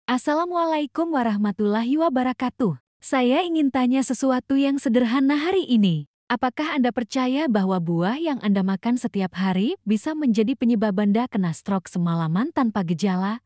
Assalamualaikum warahmatullahi wabarakatuh. Saya ingin tanya sesuatu yang sederhana hari ini. Apakah Anda percaya bahwa buah yang Anda makan setiap hari bisa menjadi penyebab Anda kena stroke semalaman tanpa gejala,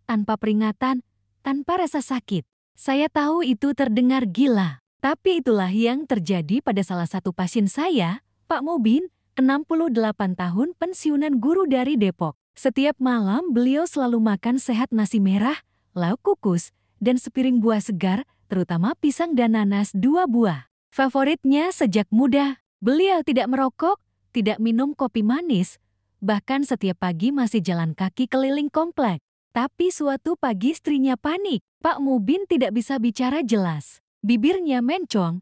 tanpa peringatan, tanpa rasa sakit? Saya tahu itu terdengar gila, tapi itulah yang terjadi pada salah satu pasien saya, Pak Mubin, 68 tahun pensiunan guru dari Depok. Setiap malam beliau selalu makan sehat nasi merah, lauk kukus, dan sepiring buah segar, terutama pisang dan nanas 2 buah. Favoritnya sejak muda. Beliau tidak merokok, tidak minum kopi manis, bahkan setiap pagi masih jalan kaki keliling komplek. Tapi suatu pagi istrinya panik. Pak Mubin tidak bisa bicara jelas. Bibirnya mencong.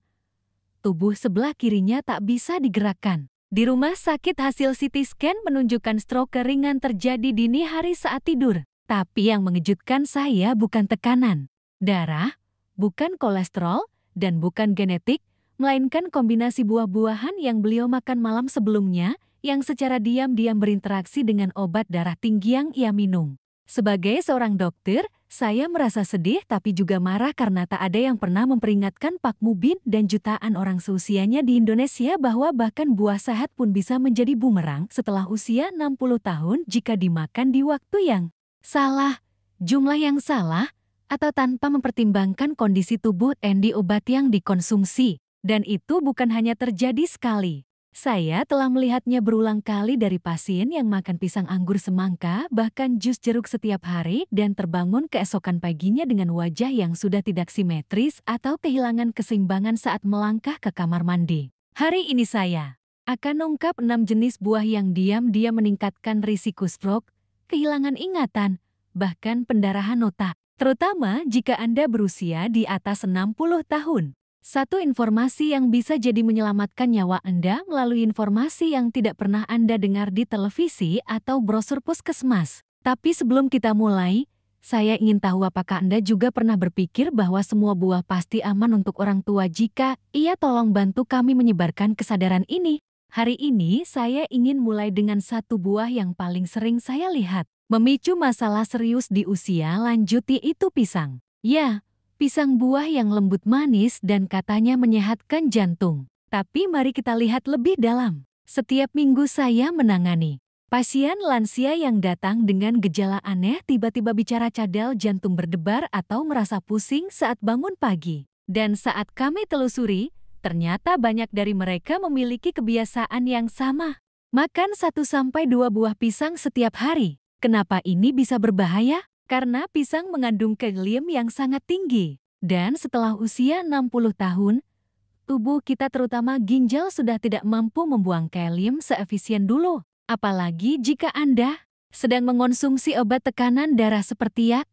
Tubuh sebelah kirinya tak bisa digerakkan. Di rumah sakit hasil CT scan menunjukkan stroke ringan terjadi dini hari saat tidur. Tapi yang mengejutkan saya bukan tekanan darah, bukan kolesterol, dan bukan genetik, melainkan kombinasi buah-buahan yang beliau makan malam sebelumnya yang secara diam-diam berinteraksi dengan obat darah tinggi yang ia minum. Sebagai seorang dokter, saya merasa sedih tapi juga marah karena tak ada yang pernah memperingatkan Pak Mubin dan jutaan orang seusianya di Indonesia bahwa bahkan buah sehat pun bisa menjadi bumerang setelah usia 60 tahun jika dimakan di waktu yang salah, jumlah yang salah, atau tanpa mempertimbangkan kondisi tubuh dan obat yang dikonsumsi. Dan itu bukan hanya terjadi sekali. Saya telah melihatnya berulang kali dari pasien yang makan pisang anggur semangka, bahkan jus jeruk setiap hari dan terbangun keesokan paginya dengan wajah yang sudah tidak simetris atau kehilangan keseimbangan saat melangkah ke kamar mandi. Hari ini saya akan ungkap 6 jenis buah yang diam-diam meningkatkan risiko stroke, kehilangan ingatan, bahkan pendarahan otak, terutama jika Anda berusia di atas 60 tahun. Satu informasi yang bisa jadi menyelamatkan nyawa Anda melalui informasi yang tidak pernah Anda dengar di televisi atau brosur puskesmas. Tapi sebelum kita mulai, saya ingin tahu apakah Anda juga pernah berpikir bahwa semua buah pasti aman untuk orang tua jika ia tolong bantu kami menyebarkan kesadaran ini. Hari ini saya ingin mulai dengan satu buah yang paling sering saya lihat memicu masalah serius di usia lanjut, yaitu pisang. Ya, pisang buah yang lembut manis dan katanya menyehatkan jantung. Tapi mari kita lihat lebih dalam. Setiap minggu saya menangani pasien lansia yang datang dengan gejala aneh, tiba-tiba bicara cadel, jantung berdebar atau merasa pusing saat bangun pagi. Dan saat kami telusuri, ternyata banyak dari mereka memiliki kebiasaan yang sama. Makan 1-2 buah pisang setiap hari. Kenapa ini bisa berbahaya? Karena pisang mengandung kalium yang sangat tinggi. Dan setelah usia 60 tahun, tubuh kita terutama ginjal sudah tidak mampu membuang kalium seefisien dulu. Apalagi jika Anda sedang mengonsumsi obat tekanan darah seperti yak,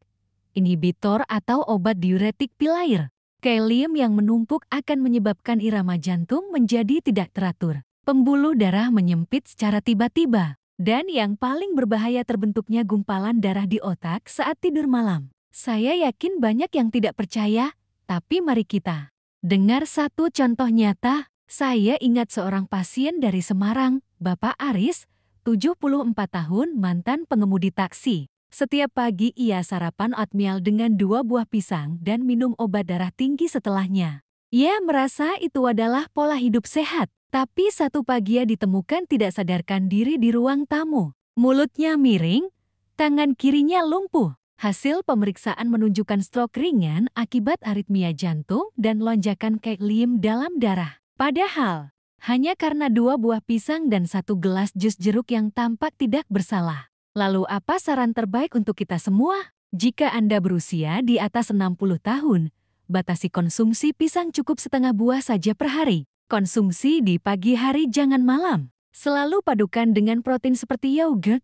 inhibitor atau obat diuretik pil air. Kalium yang menumpuk akan menyebabkan irama jantung menjadi tidak teratur. Pembuluh darah menyempit secara tiba-tiba. Dan yang paling berbahaya, terbentuknya gumpalan darah di otak saat tidur malam. Saya yakin banyak yang tidak percaya, tapi mari kita dengar satu contoh nyata. Saya ingat seorang pasien dari Semarang, Bapak Aris, 74 tahun, mantan pengemudi taksi. Setiap pagi ia sarapan oatmeal dengan 2 buah pisang dan minum obat darah tinggi setelahnya. Ia merasa itu adalah pola hidup sehat. Tapi satu pagi ia ditemukan tidak sadarkan diri di ruang tamu. Mulutnya miring, tangan kirinya lumpuh. Hasil pemeriksaan menunjukkan stroke ringan akibat aritmia jantung dan lonjakan kalium dalam darah. Padahal, hanya karena 2 buah pisang dan 1 gelas jus jeruk yang tampak tidak bersalah. Lalu apa saran terbaik untuk kita semua? Jika Anda berusia di atas 60 tahun, batasi konsumsi pisang, cukup setengah buah saja per hari. Konsumsi di pagi hari, jangan malam. Selalu padukan dengan protein seperti yogurt,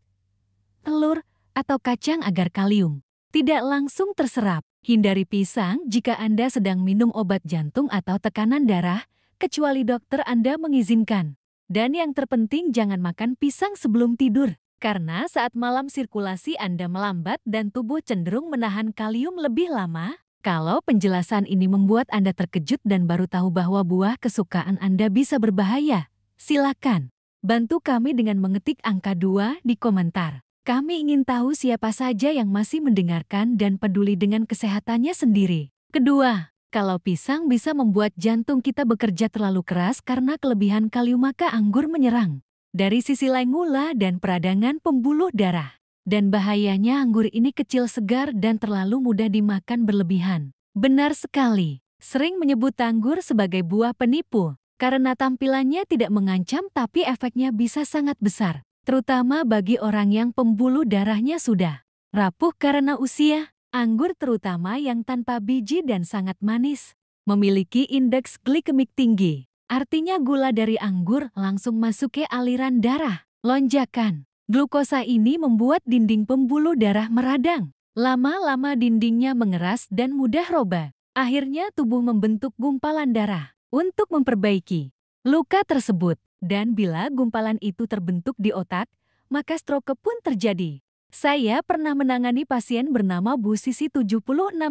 telur, atau kacang agar kalium tidak langsung terserap. Hindari pisang jika Anda sedang minum obat jantung atau tekanan darah, kecuali dokter Anda mengizinkan. Dan yang terpenting, jangan makan pisang sebelum tidur. Karena saat malam sirkulasi Anda melambat dan tubuh cenderung menahan kalium lebih lama. Kalau penjelasan ini membuat Anda terkejut dan baru tahu bahwa buah kesukaan Anda bisa berbahaya, silakan bantu kami dengan mengetik angka 2 di komentar. Kami ingin tahu siapa saja yang masih mendengarkan dan peduli dengan kesehatannya sendiri. Kedua, kalau pisang bisa membuat jantung kita bekerja terlalu keras karena kelebihan kalium, maka anggur menyerang dari sisi lain gula dan peradangan pembuluh darah. Dan bahayanya anggur ini kecil, segar, dan terlalu mudah dimakan berlebihan. Benar sekali. Sering menyebut anggur sebagai buah penipu karena tampilannya tidak mengancam, tapi efeknya bisa sangat besar, terutama bagi orang yang pembuluh darahnya sudah rapuh karena usia. Anggur, terutama yang tanpa biji dan sangat manis, memiliki indeks glikemik tinggi. Artinya gula dari anggur langsung masuk ke aliran darah. Lonjakan glukosa ini membuat dinding pembuluh darah meradang. Lama-lama dindingnya mengeras dan mudah robek. Akhirnya tubuh membentuk gumpalan darah untuk memperbaiki luka tersebut. Dan bila gumpalan itu terbentuk di otak, maka stroke pun terjadi. Saya pernah menangani pasien bernama Bu Sisi, 76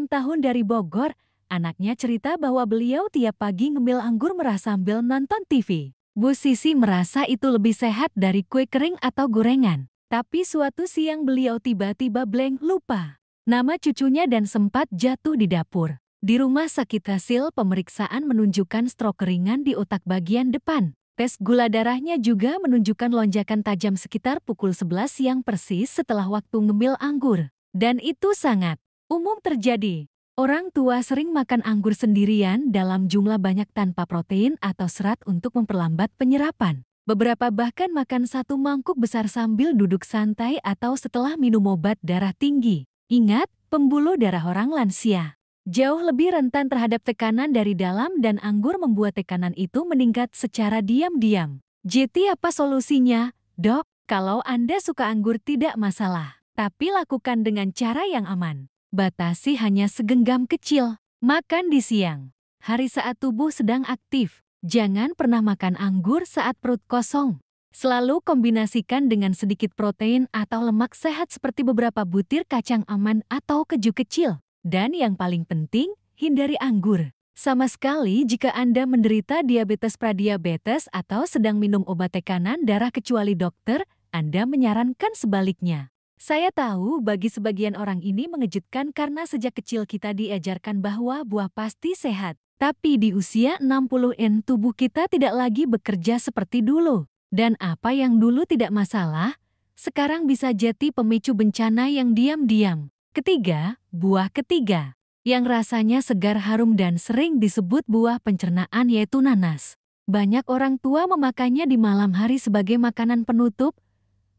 tahun, dari Bogor. Anaknya cerita bahwa beliau tiap pagi ngemil anggur merah sambil nonton TV. Bu Sisi merasa itu lebih sehat dari kue kering atau gorengan. Tapi suatu siang beliau tiba-tiba blank, lupa nama cucunya dan sempat jatuh di dapur. Di rumah sakit hasil pemeriksaan menunjukkan stroke ringan di otak bagian depan. Tes gula darahnya juga menunjukkan lonjakan tajam sekitar pukul 11 siang, persis setelah waktu ngemil anggur. Dan itu sangat umum terjadi. Orang tua sering makan anggur sendirian dalam jumlah banyak tanpa protein atau serat untuk memperlambat penyerapan. Beberapa bahkan makan satu mangkuk besar sambil duduk santai atau setelah minum obat darah tinggi. Ingat, pembuluh darah orang lansia jauh lebih rentan terhadap tekanan dari dalam, dan anggur membuat tekanan itu meningkat secara diam-diam. Jadi apa solusinya, Dok? Kalau Anda suka anggur tidak masalah, tapi lakukan dengan cara yang aman. Batasi hanya segenggam kecil. Makan di siang hari saat tubuh sedang aktif. Jangan pernah makan anggur saat perut kosong. Selalu kombinasikan dengan sedikit protein atau lemak sehat seperti beberapa butir kacang almond atau keju kecil. Dan yang paling penting, hindari anggur sama sekali jika Anda menderita diabetes, pradiabetes, atau sedang minum obat tekanan darah, kecuali dokter Anda menyarankan sebaliknya. Saya tahu bagi sebagian orang ini mengejutkan karena sejak kecil kita diajarkan bahwa buah pasti sehat. Tapi di usia 60-an tubuh kita tidak lagi bekerja seperti dulu. Dan apa yang dulu tidak masalah, sekarang bisa jadi pemicu bencana yang diam-diam. Ketiga, buah ketiga yang rasanya segar, harum, dan sering disebut buah pencernaan, yaitu nanas. Banyak orang tua memakannya di malam hari sebagai makanan penutup,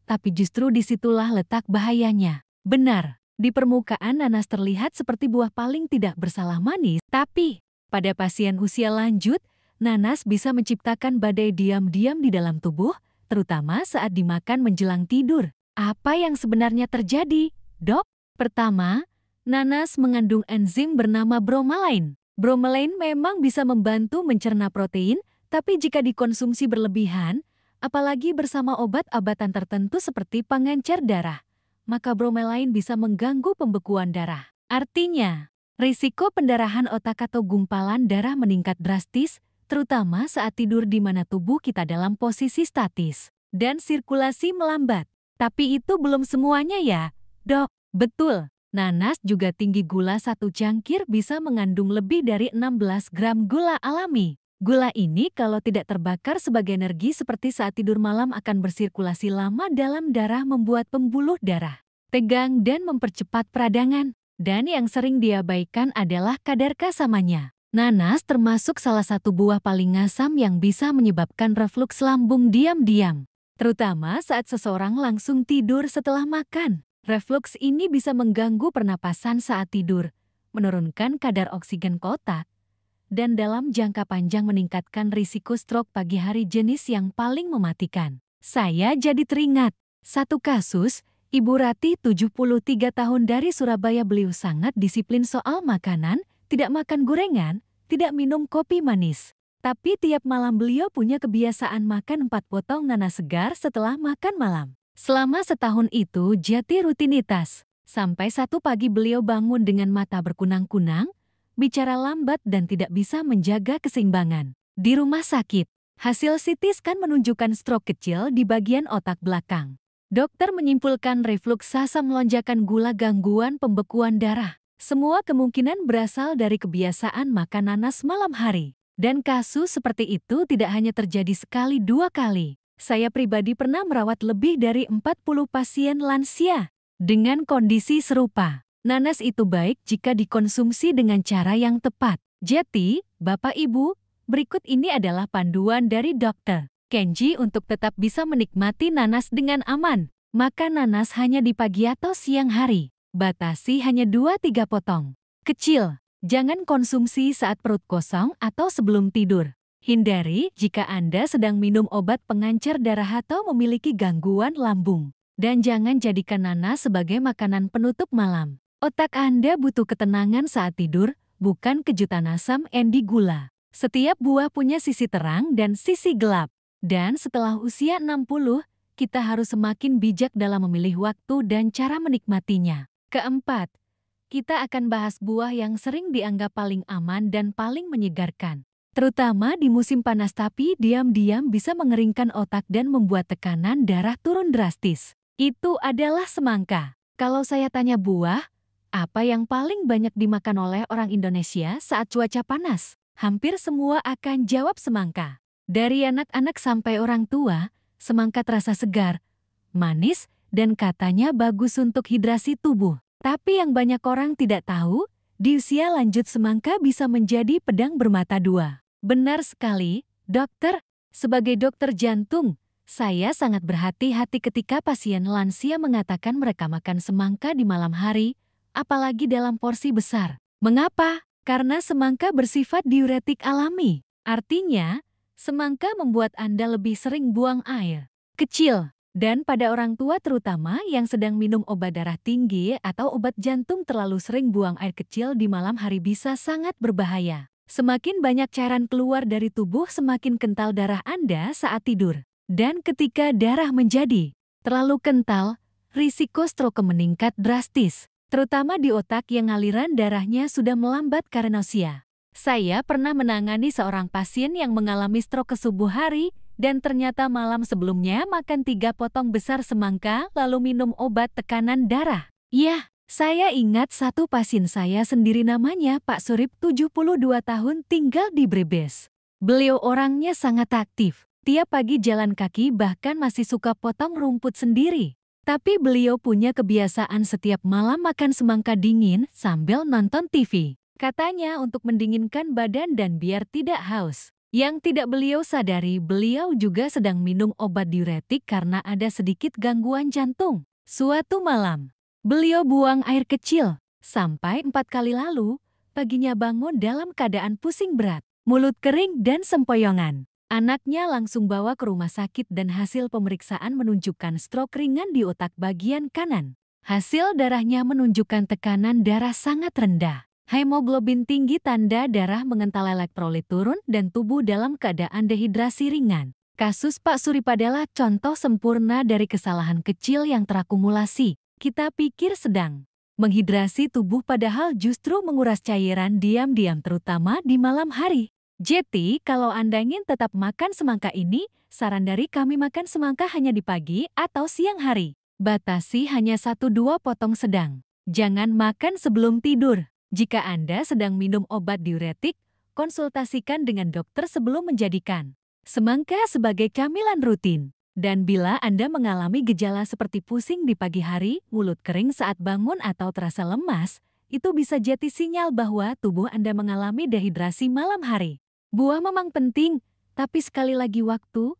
tapi justru disitulah letak bahayanya. Benar, di permukaan nanas terlihat seperti buah paling tidak bersalah manis, tapi pada pasien usia lanjut, nanas bisa menciptakan badai diam-diam di dalam tubuh, terutama saat dimakan menjelang tidur. Apa yang sebenarnya terjadi, Dok? Pertama, nanas mengandung enzim bernama bromelain. Bromelain memang bisa membantu mencerna protein, tapi jika dikonsumsi berlebihan, apalagi bersama obat-obatan tertentu seperti pengencer darah, maka bromelain bisa mengganggu pembekuan darah. Artinya, risiko pendarahan otak atau gumpalan darah meningkat drastis, terutama saat tidur di mana tubuh kita dalam posisi statis dan sirkulasi melambat. Tapi itu belum semuanya ya, Dok. Betul, nanas juga tinggi gula. Satu cangkir bisa mengandung lebih dari 16 gram gula alami. Gula ini kalau tidak terbakar sebagai energi seperti saat tidur malam akan bersirkulasi lama dalam darah, membuat pembuluh darah tegang dan mempercepat peradangan. Dan yang sering diabaikan adalah kadar kasamanya. Nanas termasuk salah satu buah paling asam yang bisa menyebabkan refluks lambung diam-diam, terutama saat seseorang langsung tidur setelah makan. Refluks ini bisa mengganggu pernapasan saat tidur, menurunkan kadar oksigen ke otak, dan dalam jangka panjang meningkatkan risiko stroke pagi hari, jenis yang paling mematikan. Saya jadi teringat satu kasus, Ibu Ratih, 73 tahun, dari Surabaya. Beliau sangat disiplin soal makanan, tidak makan gorengan, tidak minum kopi manis. Tapi tiap malam beliau punya kebiasaan makan 4 potong nanas segar setelah makan malam. Selama setahun itu jadi rutinitas. Sampai satu pagi beliau bangun dengan mata berkunang-kunang, bicara lambat, dan tidak bisa menjaga keseimbangan. Di rumah sakit, hasil CT scan menunjukkan stroke kecil di bagian otak belakang. Dokter menyimpulkan refluks asam lonjakan gula gangguan pembekuan darah. Semua kemungkinan berasal dari kebiasaan makan nanas malam hari. Dan kasus seperti itu tidak hanya terjadi sekali dua kali. Saya pribadi pernah merawat lebih dari 40 pasien lansia dengan kondisi serupa. Nanas itu baik jika dikonsumsi dengan cara yang tepat. Jadi, Bapak Ibu, berikut ini adalah panduan dari Dr. Kenji untuk tetap bisa menikmati nanas dengan aman. Makan nanas hanya di pagi atau siang hari. Batasi hanya 2-3 potong. Kecil. Jangan konsumsi saat perut kosong atau sebelum tidur. Hindari jika Anda sedang minum obat pengencer darah atau memiliki gangguan lambung. Dan jangan jadikan nanas sebagai makanan penutup malam. Otak Anda butuh ketenangan saat tidur, bukan kejutan asam endi gula. Setiap buah punya sisi terang dan sisi gelap. Dan setelah usia 60, kita harus semakin bijak dalam memilih waktu dan cara menikmatinya. Keempat, kita akan bahas buah yang sering dianggap paling aman dan paling menyegarkan. Terutama di musim panas tapi diam-diam bisa mengeringkan otak dan membuat tekanan darah turun drastis. Itu adalah semangka. Kalau saya tanya buah, apa yang paling banyak dimakan oleh orang Indonesia saat cuaca panas? Hampir semua akan jawab semangka. Dari anak-anak sampai orang tua, semangka terasa segar, manis, dan katanya bagus untuk hidrasi tubuh. Tapi yang banyak orang tidak tahu, di usia lanjut semangka bisa menjadi pedang bermata dua. Benar sekali, dokter. Sebagai dokter jantung, saya sangat berhati-hati ketika pasien lansia mengatakan mereka makan semangka di malam hari, apalagi dalam porsi besar. Mengapa? Karena semangka bersifat diuretik alami. Artinya, semangka membuat Anda lebih sering buang air kecil. Dan pada orang tua terutama yang sedang minum obat darah tinggi atau obat jantung terlalu sering buang air kecil di malam hari bisa sangat berbahaya. Semakin banyak cairan keluar dari tubuh, semakin kental darah Anda saat tidur. Dan ketika darah menjadi terlalu kental, risiko stroke meningkat drastis. Terutama di otak yang aliran darahnya sudah melambat karena usia. Saya pernah menangani seorang pasien yang mengalami stroke ke subuh hari, dan ternyata malam sebelumnya makan 3 potong besar semangka lalu minum obat tekanan darah. Ya, saya ingat satu pasien saya sendiri namanya Pak Surip, 72 tahun, tinggal di Brebes. Beliau orangnya sangat aktif. Tiap pagi jalan kaki, bahkan masih suka potong rumput sendiri. Tapi beliau punya kebiasaan setiap malam makan semangka dingin sambil nonton TV. Katanya untuk mendinginkan badan dan biar tidak haus. Yang tidak beliau sadari, beliau juga sedang minum obat diuretik karena ada sedikit gangguan jantung. Suatu malam, beliau buang air kecil. Sampai 4 kali lalu, paginya bangun dalam keadaan pusing berat, mulut kering dan sempoyongan. Anaknya langsung bawa ke rumah sakit dan hasil pemeriksaan menunjukkan stroke ringan di otak bagian kanan. Hasil darahnya menunjukkan tekanan darah sangat rendah. Hemoglobin tinggi, tanda darah mengental, elektrolit turun, dan tubuh dalam keadaan dehidrasi ringan. Kasus Pak Surip adalah contoh sempurna dari kesalahan kecil yang terakumulasi. Kita pikir sedang menghidrasi tubuh padahal justru menguras cairan diam-diam terutama di malam hari. Jadi, kalau Anda ingin tetap makan semangka ini, saran dari kami makan semangka hanya di pagi atau siang hari. Batasi hanya 1-2 potong sedang. Jangan makan sebelum tidur. Jika Anda sedang minum obat diuretik, konsultasikan dengan dokter sebelum menjadikan semangka sebagai camilan rutin. Dan bila Anda mengalami gejala seperti pusing di pagi hari, mulut kering saat bangun, atau terasa lemas, itu bisa jadi sinyal bahwa tubuh Anda mengalami dehidrasi malam hari. Buah memang penting, tapi sekali lagi waktu,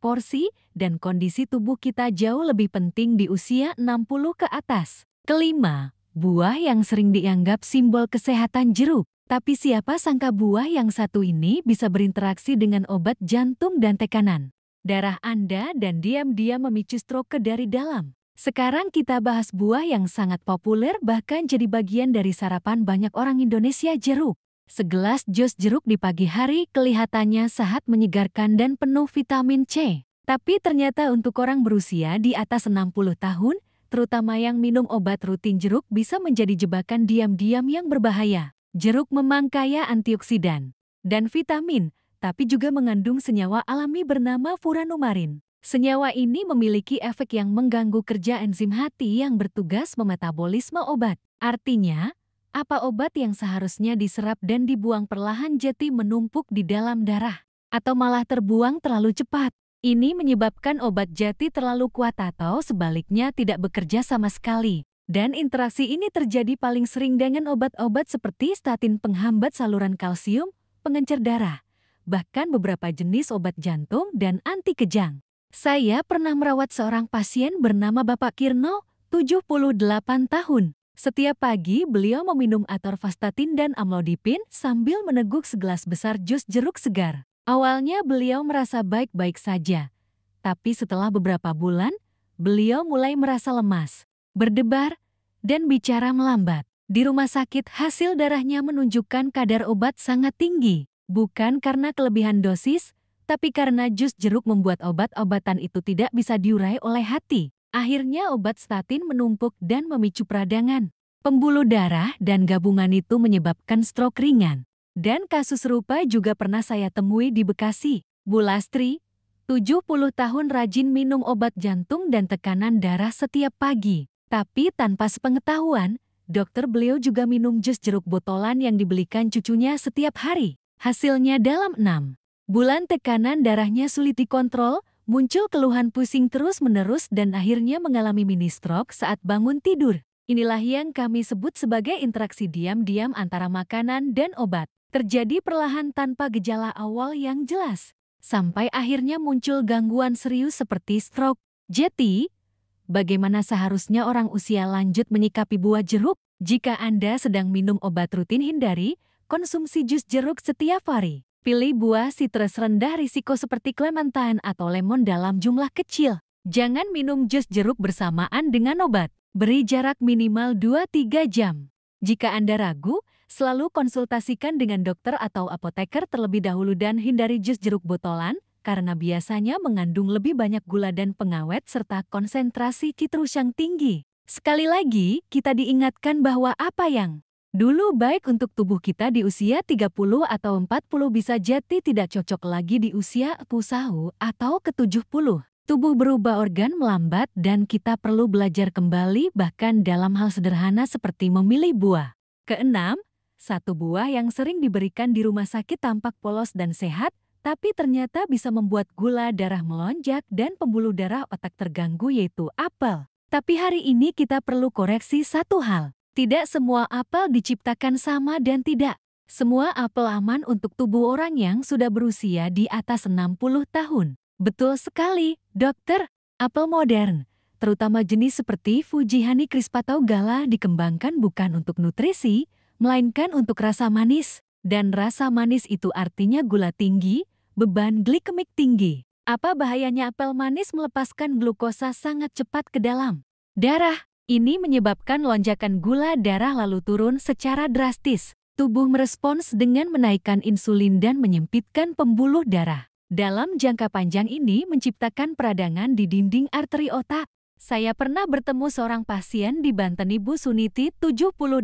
porsi, dan kondisi tubuh kita jauh lebih penting di usia 60 ke atas. Kelima, buah yang sering dianggap simbol kesehatan, jeruk. Tapi siapa sangka buah yang satu ini bisa berinteraksi dengan obat jantung dan tekanan darah Anda dan diam-diam memicu stroke dari dalam. Sekarang kita bahas buah yang sangat populer bahkan jadi bagian dari sarapan banyak orang Indonesia, jeruk. Segelas jus jeruk di pagi hari kelihatannya sangat menyegarkan dan penuh vitamin C. Tapi ternyata untuk orang berusia di atas 60 tahun, terutama yang minum obat rutin, jeruk bisa menjadi jebakan diam-diam yang berbahaya. Jeruk memang kaya antioksidan dan vitamin, tapi juga mengandung senyawa alami bernama furanumarin. Senyawa ini memiliki efek yang mengganggu kerja enzim hati yang bertugas memetabolisme obat. Artinya, apa obat yang seharusnya diserap dan dibuang perlahan jadi menumpuk di dalam darah, atau malah terbuang terlalu cepat. Ini menyebabkan obat jadi terlalu kuat atau sebaliknya tidak bekerja sama sekali. Dan interaksi ini terjadi paling sering dengan obat-obat seperti statin penghambat saluran kalsium, pengencer darah, bahkan beberapa jenis obat jantung dan anti kejang. Saya pernah merawat seorang pasien bernama Bapak Kirno, 78 tahun. Setiap pagi beliau meminum atorvastatin dan amlodipin sambil meneguk segelas besar jus jeruk segar. Awalnya beliau merasa baik-baik saja. Tapi setelah beberapa bulan, beliau mulai merasa lemas, berdebar, dan bicara melambat. Di rumah sakit hasil darahnya menunjukkan kadar obat sangat tinggi. Bukan karena kelebihan dosis, tapi karena jus jeruk membuat obat-obatan itu tidak bisa diurai oleh hati. Akhirnya obat statin menumpuk dan memicu peradangan pembuluh darah dan gabungan itu menyebabkan stroke ringan. Dan kasus serupa juga pernah saya temui di Bekasi. Bu Lastri, 70 tahun rajin minum obat jantung dan tekanan darah setiap pagi. Tapi tanpa sepengetahuan, dokter beliau juga minum jus jeruk botolan yang dibelikan cucunya setiap hari. Hasilnya dalam 6 bulan tekanan darahnya sulit dikontrol, muncul keluhan pusing terus-menerus dan akhirnya mengalami mini stroke saat bangun tidur. Inilah yang kami sebut sebagai interaksi diam-diam antara makanan dan obat. Terjadi perlahan tanpa gejala awal yang jelas, sampai akhirnya muncul gangguan serius seperti stroke. Jadi, bagaimana seharusnya orang usia lanjut menyikapi buah jeruk? Jika Anda sedang minum obat rutin, hindari konsumsi jus jeruk setiap hari. Pilih buah sitrus rendah risiko seperti clementine atau lemon dalam jumlah kecil. Jangan minum jus jeruk bersamaan dengan obat. Beri jarak minimal 2-3 jam. Jika Anda ragu, selalu konsultasikan dengan dokter atau apoteker terlebih dahulu dan hindari jus jeruk botolan karena biasanya mengandung lebih banyak gula dan pengawet serta konsentrasi citrus yang tinggi. Sekali lagi, kita diingatkan bahwa apa yang dulu baik untuk tubuh kita di usia 30 atau 40 bisa jadi tidak cocok lagi di usia 40 atau ke-70. Tubuh berubah, organ melambat, dan kita perlu belajar kembali bahkan dalam hal sederhana seperti memilih buah. Keenam, satu buah yang sering diberikan di rumah sakit tampak polos dan sehat, tapi ternyata bisa membuat gula darah melonjak dan pembuluh darah otak terganggu, yaitu apel. Tapi hari ini kita perlu koreksi satu hal. Tidak semua apel diciptakan sama dan tidak semua apel aman untuk tubuh orang yang sudah berusia di atas 60 tahun. Betul sekali, dokter. Apel modern, terutama jenis seperti Fuji Honey Crisp atau Gala dikembangkan bukan untuk nutrisi, melainkan untuk rasa manis. Dan rasa manis itu artinya gula tinggi, beban glikemik tinggi. Apa bahayanya apel manis? Melepaskan glukosa sangat cepat ke dalam darah. Ini menyebabkan lonjakan gula darah lalu turun secara drastis. Tubuh merespons dengan menaikkan insulin dan menyempitkan pembuluh darah. Dalam jangka panjang ini menciptakan peradangan di dinding arteri otak. Saya pernah bertemu seorang pasien di Banten, Ibu Suniti, 78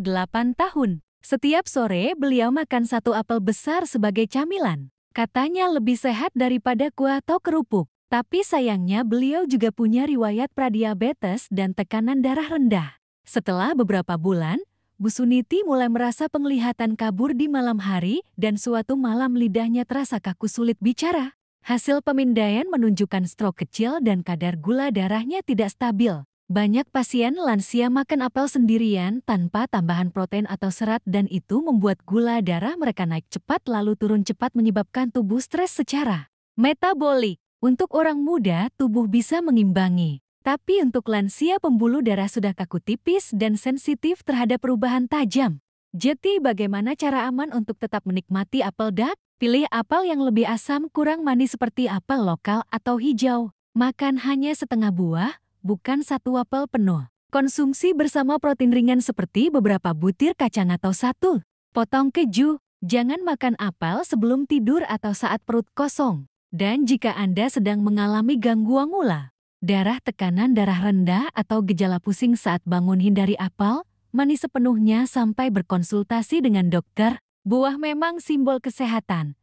tahun. Setiap sore beliau makan satu apel besar sebagai camilan. Katanya lebih sehat daripada kuah atau kerupuk. Tapi sayangnya beliau juga punya riwayat pradiabetes dan tekanan darah rendah. Setelah beberapa bulan, Bu Suniti mulai merasa penglihatan kabur di malam hari dan suatu malam lidahnya terasa kaku, sulit bicara. Hasil pemindaian menunjukkan stroke kecil dan kadar gula darahnya tidak stabil. Banyak pasien lansia makan apel sendirian tanpa tambahan protein atau serat dan itu membuat gula darah mereka naik cepat lalu turun cepat menyebabkan tubuh stres secara metabolik. Untuk orang muda, tubuh bisa mengimbangi. Tapi untuk lansia pembuluh darah sudah kaku, tipis, dan sensitif terhadap perubahan tajam. Jadi bagaimana cara aman untuk tetap menikmati apel dak? Pilih apel yang lebih asam, kurang manis seperti apel lokal atau hijau. Makan hanya setengah buah, bukan satu apel penuh. Konsumsi bersama protein ringan seperti beberapa butir kacang atau satu potong keju. Jangan makan apel sebelum tidur atau saat perut kosong. Dan jika Anda sedang mengalami gangguan gula darah, tekanan darah rendah, atau gejala pusing saat bangun, hindari apel manis sepenuhnya sampai berkonsultasi dengan dokter. Buah memang simbol kesehatan,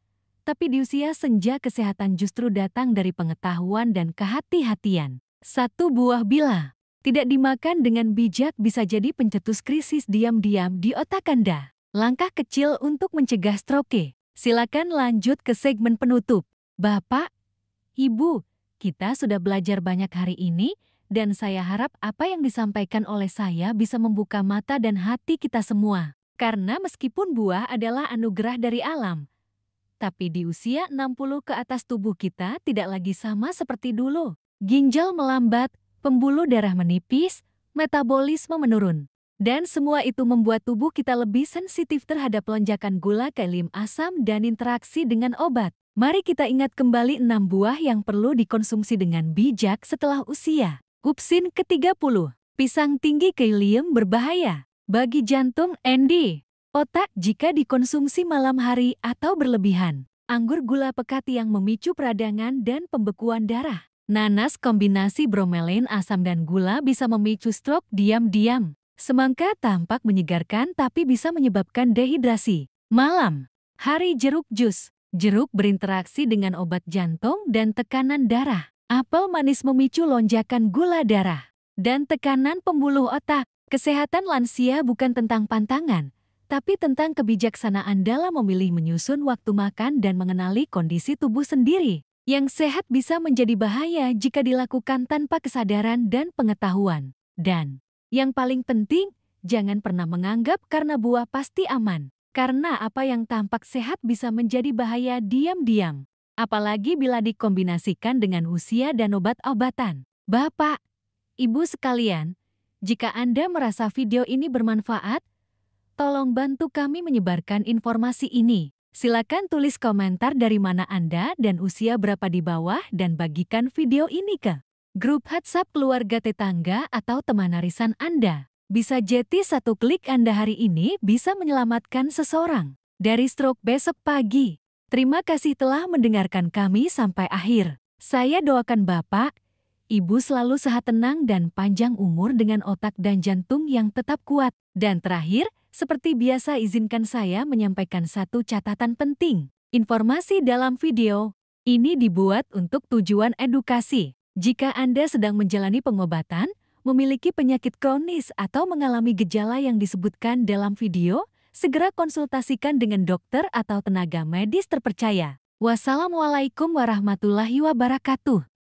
Tapi di usia senja kesehatan justru datang dari pengetahuan dan kehati-hatian. Satu buah bila tidak dimakan dengan bijak bisa jadi pencetus krisis diam-diam di otak Anda. Langkah kecil untuk mencegah stroke. Silakan lanjut ke segmen penutup. Bapak, Ibu, kita sudah belajar banyak hari ini, dan saya harap apa yang disampaikan oleh saya bisa membuka mata dan hati kita semua. Karena meskipun buah adalah anugerah dari alam, tapi di usia 60 ke atas tubuh kita tidak lagi sama seperti dulu. Ginjal melambat, pembuluh darah menipis, metabolisme menurun. Dan semua itu membuat tubuh kita lebih sensitif terhadap lonjakan gula, kelim asam, dan interaksi dengan obat. Mari kita ingat kembali 6 buah yang perlu dikonsumsi dengan bijak setelah usia. Kupsin ke-30. Pisang tinggi kalium berbahaya bagi jantung, otak jika dikonsumsi malam hari atau berlebihan. Anggur gula pekat yang memicu peradangan dan pembekuan darah. Nanas kombinasi bromelain, asam dan gula bisa memicu stroke diam-diam. Semangka tampak menyegarkan tapi bisa menyebabkan dehidrasi. Malam hari jeruk jus. Jeruk berinteraksi dengan obat jantung dan tekanan darah. Apel manis memicu lonjakan gula darah dan tekanan pembuluh otak. Kesehatan lansia bukan tentang pantangan, tapi tentang kebijaksanaan dalam memilih menyusun waktu makan dan mengenali kondisi tubuh sendiri. Yang sehat bisa menjadi bahaya jika dilakukan tanpa kesadaran dan pengetahuan. Dan yang paling penting, jangan pernah menganggap karena buah pasti aman. Karena apa yang tampak sehat bisa menjadi bahaya diam-diam. Apalagi bila dikombinasikan dengan usia dan obat-obatan. Bapak, Ibu sekalian, jika Anda merasa video ini bermanfaat, tolong bantu kami menyebarkan informasi ini. Silakan tulis komentar dari mana Anda dan usia berapa di bawah dan bagikan video ini ke grup WhatsApp keluarga, tetangga, atau teman arisan Anda. Bisa jadi satu klik Anda hari ini bisa menyelamatkan seseorang dari stroke besok pagi. Terima kasih telah mendengarkan kami sampai akhir. Saya doakan Bapak, Ibu selalu sehat, tenang, dan panjang umur dengan otak dan jantung yang tetap kuat. Dan terakhir, seperti biasa izinkan saya menyampaikan satu catatan penting. Informasi dalam video ini dibuat untuk tujuan edukasi. Jika Anda sedang menjalani pengobatan, memiliki penyakit kronis atau mengalami gejala yang disebutkan dalam video, segera konsultasikan dengan dokter atau tenaga medis terpercaya. Wassalamualaikum warahmatullahi wabarakatuh.